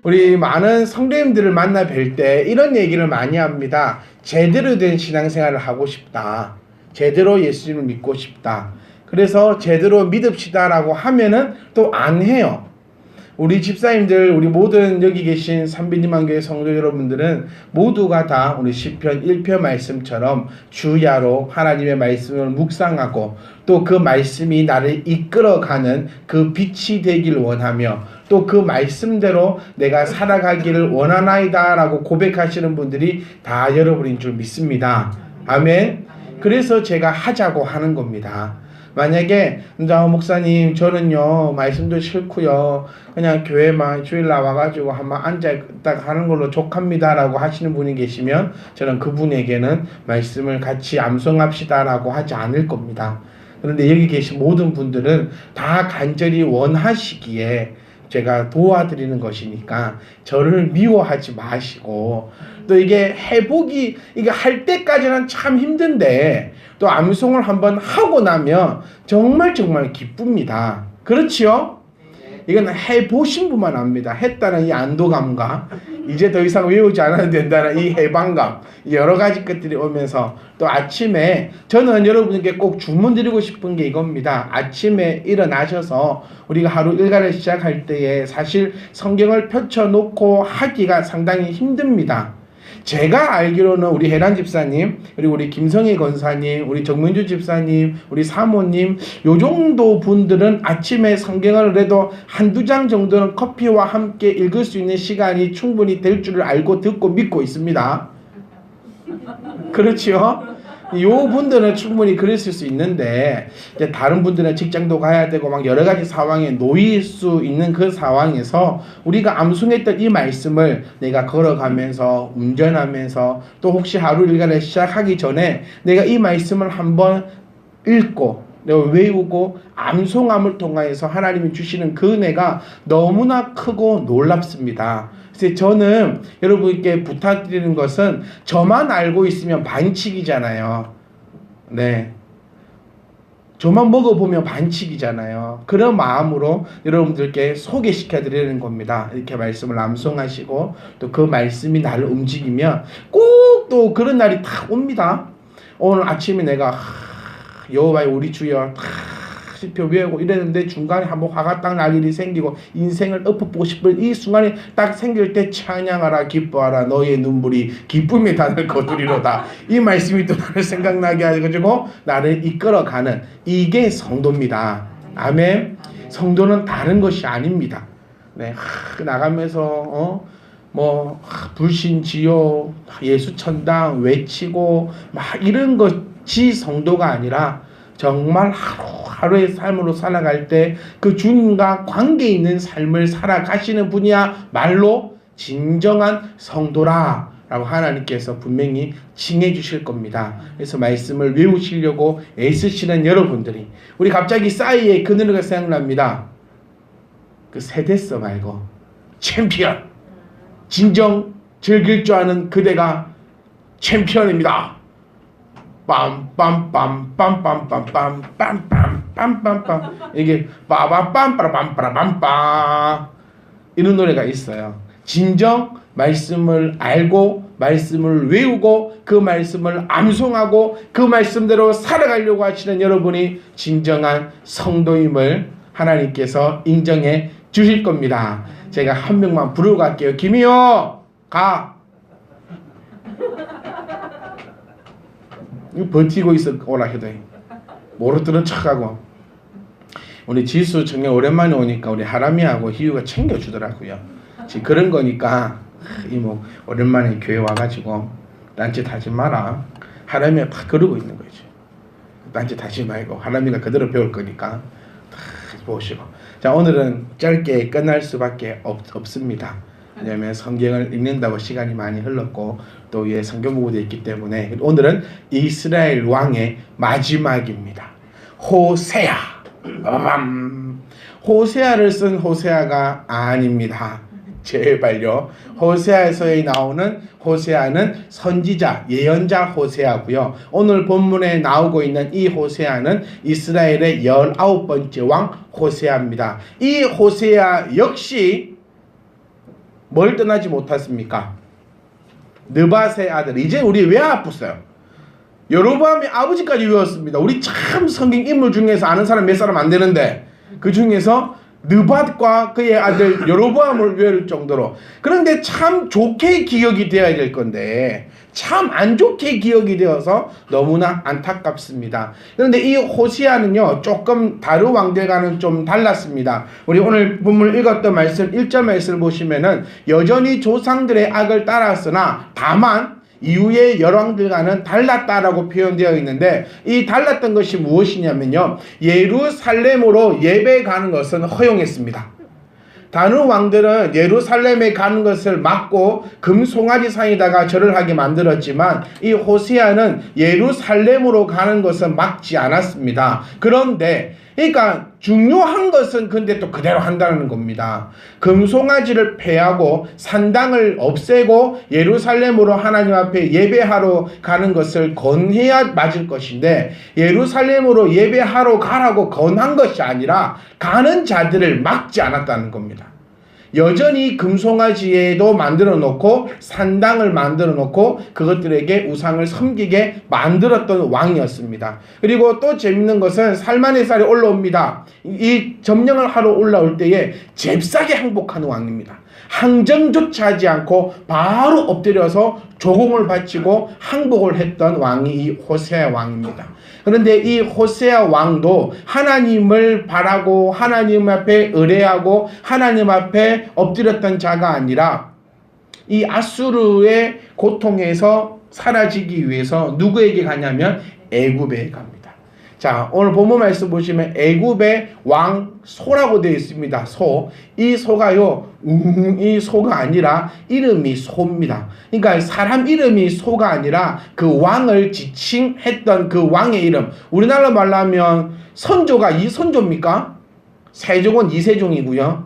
우리 많은 성도님들을 만나 뵐 때 이런 얘기를 많이 합니다. 제대로 된 신앙생활을 하고 싶다. 제대로 예수님을 믿고 싶다. 그래서 제대로 믿읍시다라고 하면은 또 안 해요. 우리 집사님들, 우리 모든 여기 계신 삼비님한교회 성도 여러분들은 모두가 다 우리 시편 1편 말씀처럼 주야로 하나님의 말씀을 묵상하고 또 그 말씀이 나를 이끌어가는 그 빛이 되길 원하며 또 그 말씀대로 내가 살아가기를 원하나이다 라고 고백하시는 분들이 다 여러분인 줄 믿습니다. 아멘. 그래서 제가 하자고 하는 겁니다. 만약에 목사님 저는요 말씀도 싫고요 그냥 교회만 주일 나와가지고 한번 앉아있다 가는 걸로 족합니다 라고 하시는 분이 계시면 저는 그분에게는 말씀을 같이 암송합시다 라고 하지 않을 겁니다. 그런데 여기 계신 모든 분들은 다 간절히 원하시기에 제가 도와드리는 것이니까 저를 미워하지 마시고 또 이게 회복이 이게 할 때까지는 참 힘든데 또 암송을 한번 하고 나면 정말 기쁩니다. 그렇지요? 이건 해보신 분만 압니다. 했다는 이 안도감과 이제 더 이상 외우지 않아도 된다는 이 해방감, 여러 가지 것들이 오면서 또 아침에 저는 여러분께 꼭 주문드리고 싶은 게 이겁니다. 아침에 일어나셔서 우리가 하루 일과를 시작할 때에 사실 성경을 펼쳐놓고 하기가 상당히 힘듭니다. 제가 알기로는 우리 혜란 집사님, 그리고 우리 김성희 권사님, 우리 정민주 집사님, 우리 사모님 요 정도 분들은 아침에 성경을 그래도 한두 장 정도는 커피와 함께 읽을 수 있는 시간이 충분히 될 줄을 알고 듣고 믿고 있습니다. 그렇지요? 요 분들은 충분히 그랬을 수 있는데 이제 다른 분들은 직장도 가야 되고 막 여러 가지 상황에 놓일 수 있는 그 상황에서 우리가 암송했던 이 말씀을 내가 걸어가면서 운전하면서 또 혹시 하루 일과를 시작하기 전에 내가 이 말씀을 한번 읽고 내가 외우고 암송함을 통하여서 하나님이 주시는 그 은혜가 너무나 크고 놀랍습니다. 그래서 저는 여러분께 부탁드리는 것은 저만 알고 있으면 반칙이잖아요. 네. 저만 먹어보면 반칙이잖아요. 그런 마음으로 여러분들께 소개시켜 드리는 겁니다. 이렇게 말씀을 암송하시고 또 그 말씀이 나를 움직이면 꼭 또 그런 날이 딱 옵니다. 오늘 아침에 내가 여호와의 우리 주여 시표 외우고 이랬는데 중간에 한번 화가 딱 날 일이 생기고 인생을 엎어보고 싶을 이 순간이 딱 생길 때 찬양하라 기뻐하라 너의 눈물이 기쁨의 단을 거두리로다. 이 말씀이 또 나를 생각나게 해가지고 나를 이끌어가는 이게 성도입니다. 아멘. 성도는 다른 것이 아닙니다. 네, 나가면서 불신지요 예수천당 외치고 막 이런 것이 성도가 아니라 정말 하루하루의 삶으로 살아갈 때 그 주님과 관계 있는 삶을 살아가시는 분이야말로 진정한 성도라 라고 하나님께서 분명히 칭해 주실 겁니다. 그래서 말씀을 외우시려고 애쓰시는 여러분들이 우리 갑자기 싸이의 그 노래가 생각납니다. 그 세대서 말고 챔피언 진정 즐길 줄 아는 그대가 챔피언입니다. 빰빰빰빰빰빰빰빰빰빰빰빰 이게 빠밤빰빠라빰빠라빰빰 이런 노래가 있어요. 진정 말씀을 알고 말씀을 외우고 그 말씀을 암송하고 그 말씀대로 살아가려고 하시는 여러분이 진정한 성도임을 하나님께서 인정해 주실 겁니다. 제가 한 명만 부르고 갈게요. 김이요 가. 버티고 있어 오라 해도 모르드는 척하고 우리 지수 정말 오랜만에 오니까 우리 하람이하고 희유가 챙겨주더라고요. 지금 그런 거니까 이모 오랜만에 교회 와가지고 딴짓 하지 마라. 하람이가 다 그러고 있는 거죠. 딴짓 하지 말고 하람이가 그대로 배울 거니까 다 보시고. 자, 오늘은 짧게 끝날 수밖에 없습니다. 왜냐하면 성경을 읽는다고 시간이 많이 흘렀고 또 위에 성경 보고도 있기 때문에 오늘은 이스라엘 왕의 마지막입니다. 호세아. 호세아를 쓴 호세아가 아닙니다. 제발요. 호세아에서 나오는 호세아는 선지자, 예언자 호세아고요. 오늘 본문에 나오고 있는 이 호세아는 이스라엘의 19번째 왕 호세아입니다. 이 호세아 역시 뭘 떠나지 못했습니까? 느밧의 아들. 이제 우리 왜 아팠어요? 여로보암의 아버지까지 외웠습니다. 우리 참 성경 인물 중에서 아는 사람 몇 사람 안 되는데 그 중에서 느밧과 그의 아들 여로보암을 외울 정도로. 그런데 참 좋게 기억이 되어야 될 건데 참 안 좋게 기억이 되어서 너무나 안타깝습니다. 그런데 이 호세아는요 조금 다른 왕들과는 좀 달랐습니다. 우리 오늘 본문을 읽었던 말씀 1절 말씀을 보시면은 여전히 조상들의 악을 따랐으나 다만 이후의 열왕들과는 달랐다라고 표현되어 있는데 이 달랐던 것이 무엇이냐면요, 예루살렘으로 예배 가는 것은 허용했습니다. 다른 왕들은 예루살렘에 가는 것을 막고 금송아지 상에다가 절을 하게 만들었지만 이 호세아는 예루살렘으로 가는 것은 막지 않았습니다. 그런데 그러니까 중요한 것은 근데 또 그대로 한다는 겁니다. 금송아지를 폐하고 산당을 없애고 예루살렘으로 하나님 앞에 예배하러 가는 것을 권해야 맞을 것인데 예루살렘으로 예배하러 가라고 권한 것이 아니라 가는 자들을 막지 않았다는 겁니다. 여전히 금송아지에도 만들어 놓고 산당을 만들어 놓고 그것들에게 우상을 섬기게 만들었던 왕이었습니다. 그리고 또 재밌는 것은 살만의 올라옵니다. 이 점령을 하러 올라올 때에 잽싸게 항복하는 왕입니다. 항정조차 하지 않고 바로 엎드려서 조공을 바치고 항복을 했던 왕이 이 호세아 왕입니다. 그런데 이 호세아 왕도 하나님을 바라고 하나님 앞에 의뢰하고 하나님 앞에 엎드렸던 자가 아니라 이 아수르의 고통에서 사라지기 위해서 누구에게 가냐면 애굽에 갑니다. 자, 오늘 본문 말씀 보시면 애굽의 왕 소라고 되어 있습니다. 소. 이 소가요, 이 소가 아니라 이름이 소입니다. 그러니까 사람 이름이 소가 아니라 그 왕을 지칭했던 그 왕의 이름. 우리나라 말로 하면 선조가 이선조입니까? 세종은 이세종이고요.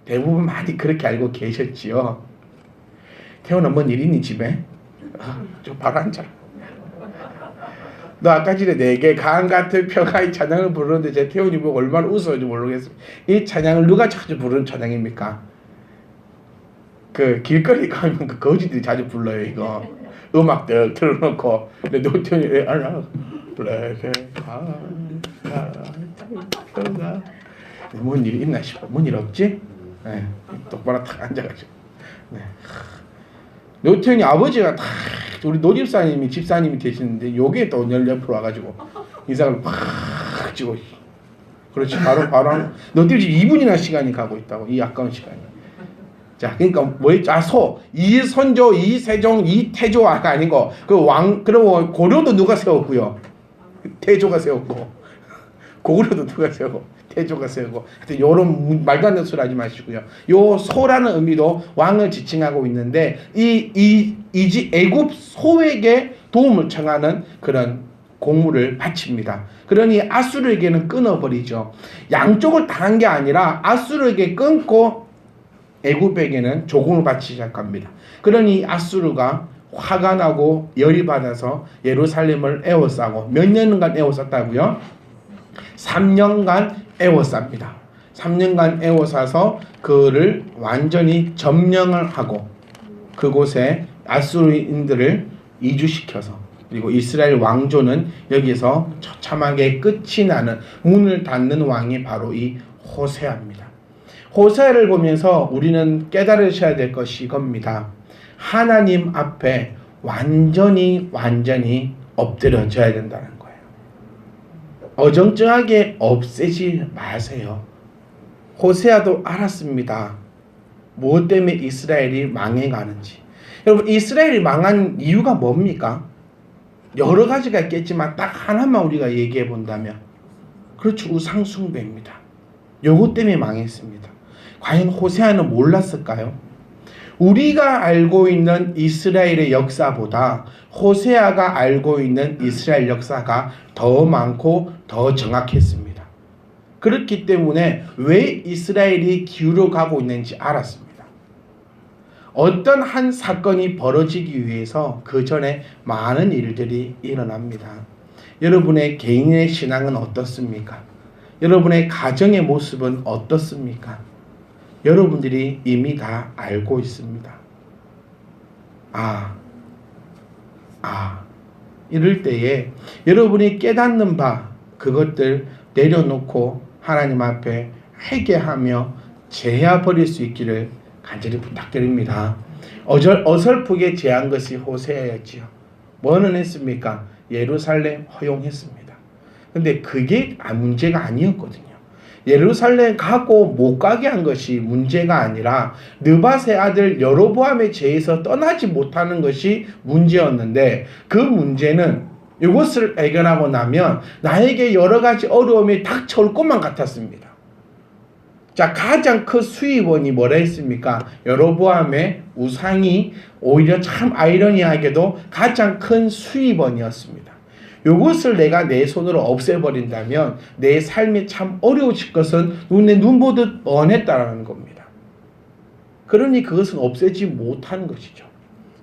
대부분 많이 그렇게 알고 계셨지요. 태훈아, 뭔 일 있니 집에? 좀 바로 앉아. 너 아까 전에 내게 강 같은 표가 이 찬양을 부르는데 제 태훈이 보고 얼마나 웃어는지 모르겠습니다. 이 찬양을 누가 자주 부르는 찬양입니까? 그 길거리 가면 그 거지들이 자주 불러요. 이거 음악들 틀어놓고 근데 노태훈이 왜 알아? 내게 강 같은 표가 뭔 일이 있나 싶어. 뭔 일 없지? 네, 똑바로 탁 앉아가지고. 네. 노태훈이 아버지가 탁 우리 노집사님이 집사님이 되시는데 요게 또 옆으로 와가지고 인상을 팍 찍고 그렇지 바로 노태훈 집 2분이나 시간이 가고 있다고 이 아까운 시간이. 자 그러니까 뭐였죠? 아 소 이선조 이세종 이태조가 아니고 그 왕 그러면 고려도 누가 세웠고요? 태조가 세웠고 고구려도 누가 세우고 태조가 세우고 하여튼 요런 말도 안 되는 소리 하지 마시고요. 요 소라는 의미도 왕을 지칭하고 있는데 이지 애굽 소에게 도움을 청하는 그런 공물을 바칩니다. 그러니 아수르에게는 끊어버리죠. 양쪽을 다 한 게 아니라 아수르에게 끊고 애굽에게는 조공을 바치기 시작합니다. 그러니 아수르가 화가 나고 열이 받아서 예루살렘을 에워싸고 몇 년간 에워쌌다고요? 3년간 에워쌉니다. 3년간 에워싸서 그를 완전히 점령을 하고 그곳에 아수르인들을 이주시켜서 그리고 이스라엘 왕조는 여기서 처참하게 끝이 나는 문을 닫는 왕이 바로 이 호세아입니다. 호세아를 보면서 우리는 깨달으셔야 될 것이 이겁니다. 하나님 앞에 완전히 엎드려져야 된다는 거예요. 어정쩡하게 없애지 마세요. 호세아도 알았습니다. 무엇 때문에 이스라엘이 망해가는지. 여러분 이스라엘이 망한 이유가 뭡니까? 여러 가지가 있겠지만 딱 하나만 우리가 얘기해 본다면 그렇죠. 우상 숭배입니다. 요것 때문에 망했습니다. 과연 호세아는 몰랐을까요? 우리가 알고 있는 이스라엘의 역사보다 호세아가 알고 있는 이스라엘 역사가 더 많고 더 정확했습니다. 그렇기 때문에 왜 이스라엘이 기울어가고 있는지 알았습니다. 어떤 한 사건이 벌어지기 위해서 그 전에 많은 일들이 일어납니다. 여러분의 개인의 신앙은 어떻습니까? 여러분의 가정의 모습은 어떻습니까? 여러분들이 이미 다 알고 있습니다. 이럴 때에 여러분이 깨닫는 바 그것들 내려놓고 하나님 앞에 회개하며 제하 버릴 수 있기를 간절히 부탁드립니다. 어설프게 제한 것이 호세아였지요. 뭐는 했습니까? 예루살렘 허용했습니다. 근데 그게 문제가 아니었거든요. 예루살렘 가고 못 가게 한 것이 문제가 아니라 느밧의 아들 여로보암의 죄에서 떠나지 못하는 것이 문제였는데, 그 문제는 이것을 해결하고 나면 나에게 여러 가지 어려움이 닥쳐올 것만 같았습니다. 자, 가장 큰 수입원이 뭐라 했습니까? 여로보암의 우상이 오히려 참 아이러니하게도 가장 큰 수입원이었습니다. 이것을 내가 내 손으로 없애버린다면 내 삶이 참 어려워질 것은 눈에 눈 보듯 뻔했다라는 겁니다. 그러니 그것은 없애지 못하는 것이죠.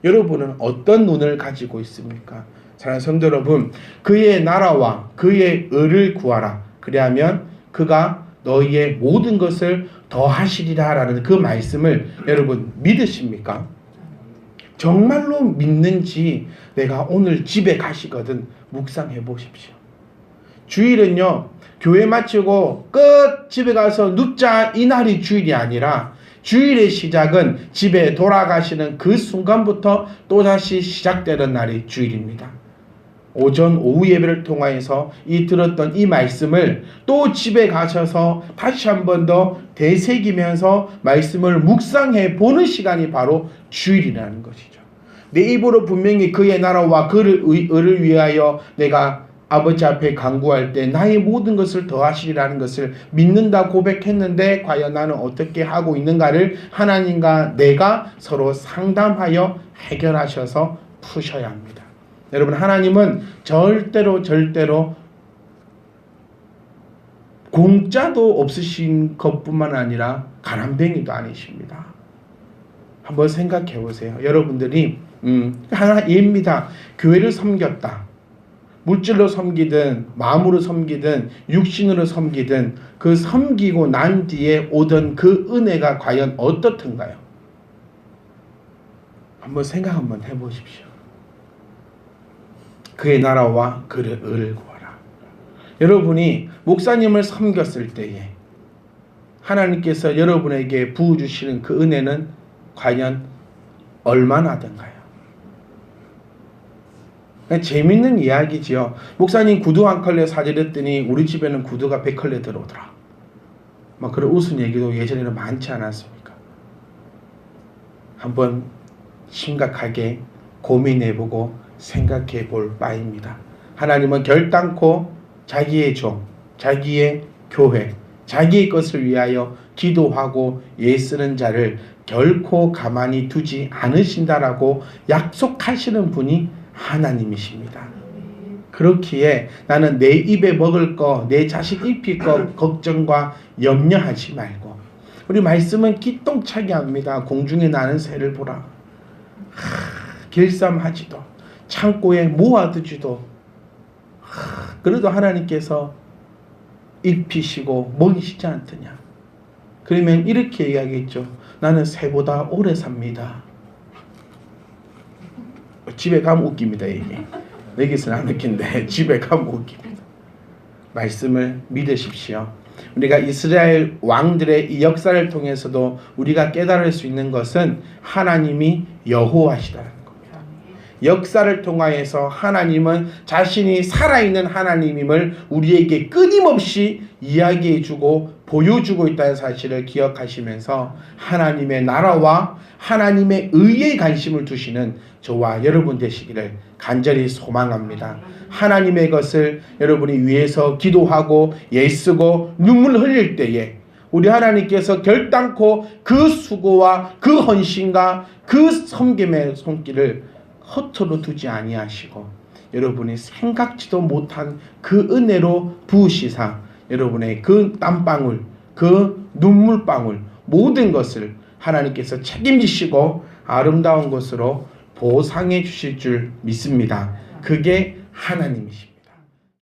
여러분은 어떤 눈을 가지고 있습니까? 사랑하는 성도 여러분, 그의 나라와 그의 의를 구하라. 그리하면 그가 너희의 모든 것을 더하시리라 라는 그 말씀을 여러분 믿으십니까? 정말로 믿는지 내가 오늘 집에 가시거든 묵상해 보십시오. 주일은요, 교회 마치고 끝 집에 가서 눕자 이 날이 주일이 아니라 주일의 시작은 집에 돌아가시는 그 순간부터 또다시 시작되는 날이 주일입니다. 오전 오후 예배를 통하여서 들었던 이 말씀을 또 집에 가셔서 다시 한 번 더 되새기면서 말씀을 묵상해 보는 시간이 바로 주일이라는 것이죠. 내 입으로 분명히 그의 나라와 그를 의를 위하여 내가 아버지 앞에 간구할 때 나의 모든 것을 더하시리라는 것을 믿는다 고백했는데 과연 나는 어떻게 하고 있는가를 하나님과 내가 서로 상담하여 해결하셔서 푸셔야 합니다. 여러분, 하나님은 절대로 공짜도 없으신 것뿐만 아니라 가난뱅이도 아니십니다. 한번 생각해 보세요. 여러분들이 하나 예입니다. 교회를 섬겼다. 물질로 섬기든 마음으로 섬기든 육신으로 섬기든 그 섬기고 난 뒤에 오던 그 은혜가 과연 어떻든가요? 한번 생각 한번 해보십시오. 그의 나라와 그의 의를 구하라. 여러분이 목사님을 섬겼을 때에 하나님께서 여러분에게 부어주시는 그 은혜는 과연 얼마나 된가요? 재밌는 이야기지요. 목사님 구두 한 컬레 사드렸더니 우리 집에는 구두가 100컬레 들어오더라. 막 그런 웃은 얘기도 예전에는 많지 않았습니까? 한번 심각하게 고민해보고 생각해 볼 바입니다. 하나님은 결단코 자기의 종, 자기의 교회, 자기의 것을 위하여 기도하고 애쓰는 자를 결코 가만히 두지 않으신다라고 약속하시는 분이 하나님이십니다. 그렇기에 나는 내 입에 먹을 거, 내 자식 입힐 거 걱정과 염려하지 말고, 우리 말씀은 기똥차게 합니다. 공중에 나는 새를 보라. 길쌈하지도 창고에 모아두지도 그래도 하나님께서 입히시고 먹이시지 않더냐. 그러면 이렇게 이야기했죠. 나는 새보다 오래 삽니다. 집에 가면 웃깁니다. 이게 여기서는 안 웃긴데 집에 가면 웃깁니다. 말씀을 믿으십시오. 우리가 이스라엘 왕들의 이 역사를 통해서도 우리가 깨달을 수 있는 것은 하나님이 여호와시다라는 겁니다. 역사를 통하여서 하나님은 자신이 살아있는 하나님임을 우리에게 끊임없이 이야기해주고 보여주고 있다는 사실을 기억하시면서 하나님의 나라와 하나님의 의에 관심을 두시는 저와 여러분 되시기를 간절히 소망합니다. 하나님의 것을 여러분이 위해서 기도하고 애쓰고 눈물 흘릴 때에 우리 하나님께서 결단코 그 수고와 그 헌신과 그 섬김의 손길을 허투루 두지 아니하시고 여러분이 생각지도 못한 그 은혜로 부으시사 여러분의 그 땀방울, 그 눈물방울 모든 것을 하나님께서 책임지시고 아름다운 것으로 보상해 주실 줄 믿습니다. 그게 하나님이십니다.